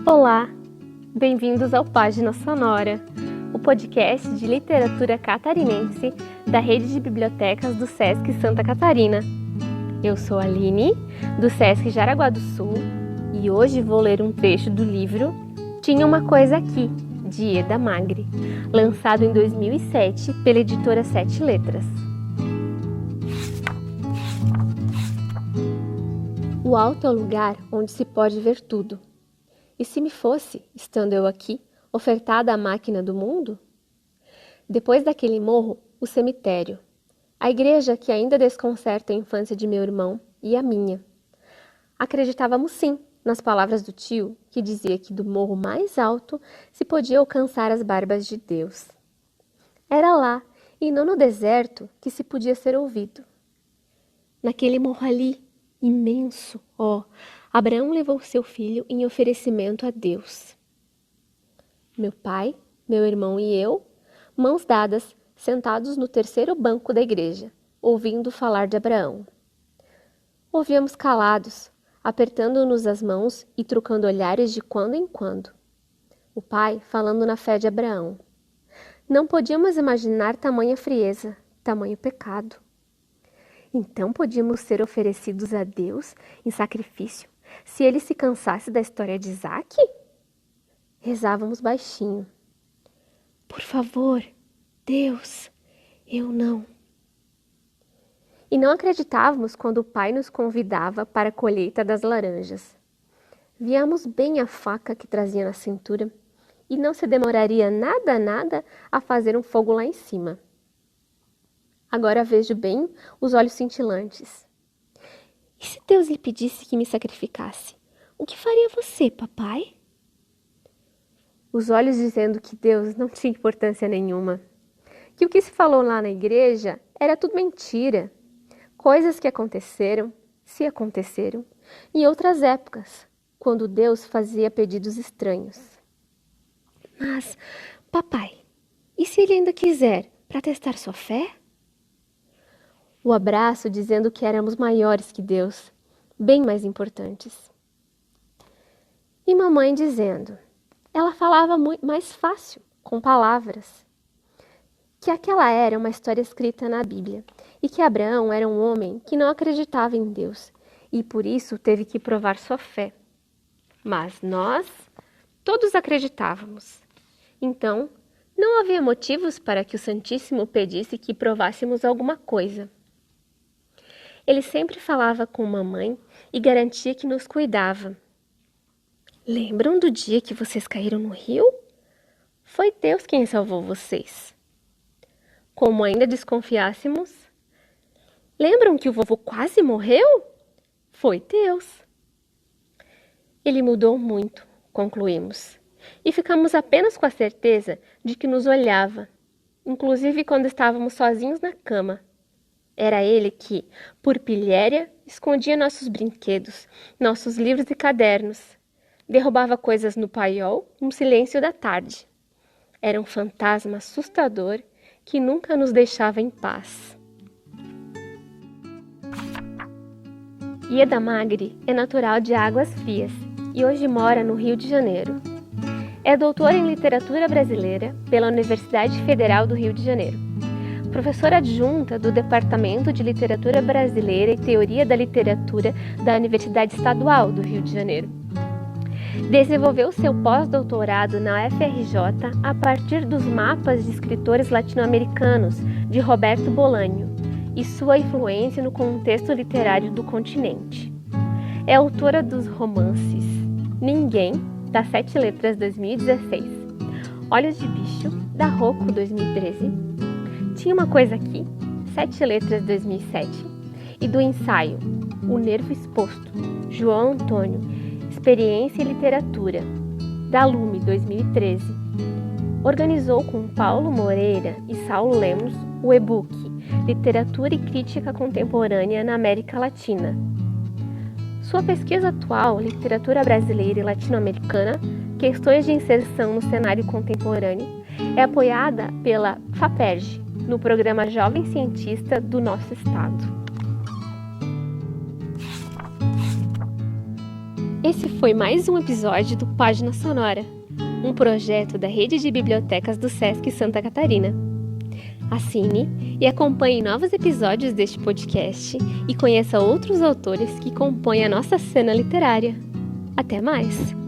Olá, bem-vindos ao Página Sonora, o podcast de literatura catarinense da Rede de Bibliotecas do Sesc Santa Catarina. Eu sou a Aline, do Sesc Jaraguá do Sul, e hoje vou ler um trecho do livro Tinha uma Coisa Aqui, de Ieda Magri, lançado em 2007 pela editora Sete Letras. O alto é o lugar onde se pode ver tudo. E se me fosse, estando eu aqui, ofertada a máquina do mundo? Depois daquele morro, o cemitério. A igreja que ainda desconcerta a infância de meu irmão e a minha. Acreditávamos sim nas palavras do tio, que dizia que do morro mais alto se podia alcançar as barbas de Deus. Era lá, e não no deserto, que se podia ser ouvido. Naquele morro ali, imenso, Abraão levou seu filho em oferecimento a Deus. Meu pai, meu irmão e eu, mãos dadas, sentados no terceiro banco da igreja, ouvindo falar de Abraão. Ouvíamos calados, apertando-nos as mãos e trocando olhares de quando em quando. O pai falando na fé de Abraão. Não podíamos imaginar tamanha frieza, tamanho pecado. Então podíamos ser oferecidos a Deus em sacrifício se ele se cansasse da história de Isaac? Rezávamos baixinho. Por favor, Deus, eu não. E não acreditávamos quando o pai nos convidava para a colheita das laranjas. Víamos bem a faca que trazia na cintura e não se demoraria nada a fazer um fogo lá em cima. Agora vejo bem os olhos cintilantes. E se Deus lhe pedisse que me sacrificasse? O que faria você, papai? Os olhos dizendo que Deus não tinha importância nenhuma. Que o que se falou lá na igreja era tudo mentira. Coisas que aconteceram, se aconteceram, em outras épocas, quando Deus fazia pedidos estranhos. Mas, papai, e se ele ainda quiser para testar sua fé? O abraço dizendo que éramos maiores que Deus, bem mais importantes. E mamãe dizendo, ela falava muito mais fácil, com palavras, que aquela era uma história escrita na Bíblia e que Abraão era um homem que não acreditava em Deus e por isso teve que provar sua fé. Mas nós, todos acreditávamos. Então, não havia motivos para que o Santíssimo pedisse que provássemos alguma coisa. Ele sempre falava com mamãe e garantia que nos cuidava. Lembram do dia que vocês caíram no rio? Foi Deus quem salvou vocês. Como ainda desconfiássemos, lembram que o vovô quase morreu? Foi Deus. Ele mudou muito, concluímos, e ficamos apenas com a certeza de que nos olhava, inclusive quando estávamos sozinhos na cama. Era ele que, por pilhéria, escondia nossos brinquedos, nossos livros e cadernos. Derrubava coisas no paiol no silêncio da tarde. Era um fantasma assustador que nunca nos deixava em paz. Ieda Magri é natural de Águas Frias e hoje mora no Rio de Janeiro. É doutora em literatura brasileira pela Universidade Federal do Rio de Janeiro. Professora adjunta do Departamento de Literatura Brasileira e Teoria da Literatura da Universidade Estadual do Rio de Janeiro. Desenvolveu seu pós-doutorado na UFRJ a partir dos mapas de escritores latino-americanos de Roberto Bolanho e sua influência no contexto literário do continente. É autora dos romances Ninguém, da Sete Letras 2016, Olhos de Bicho, da Rocco 2013, Tinha uma Coisa Aqui, Sete Letras 2007, e do ensaio O Nervo Exposto, João Antônio, Experiência e Literatura, da Lume 2013. Organizou com Paulo Moreira e Saulo Lemos o e-book Literatura e Crítica Contemporânea na América Latina. Sua pesquisa atual, Literatura Brasileira e Latino-Americana, Questões de Inserção no Cenário Contemporâneo, é apoiada pela FAPERJ, no programa Jovem Cientista do nosso estado. Esse foi mais um episódio do Página Sonora, um projeto da Rede de Bibliotecas do Sesc Santa Catarina. Assine e acompanhe novos episódios deste podcast e conheça outros autores que compõem a nossa cena literária. Até mais!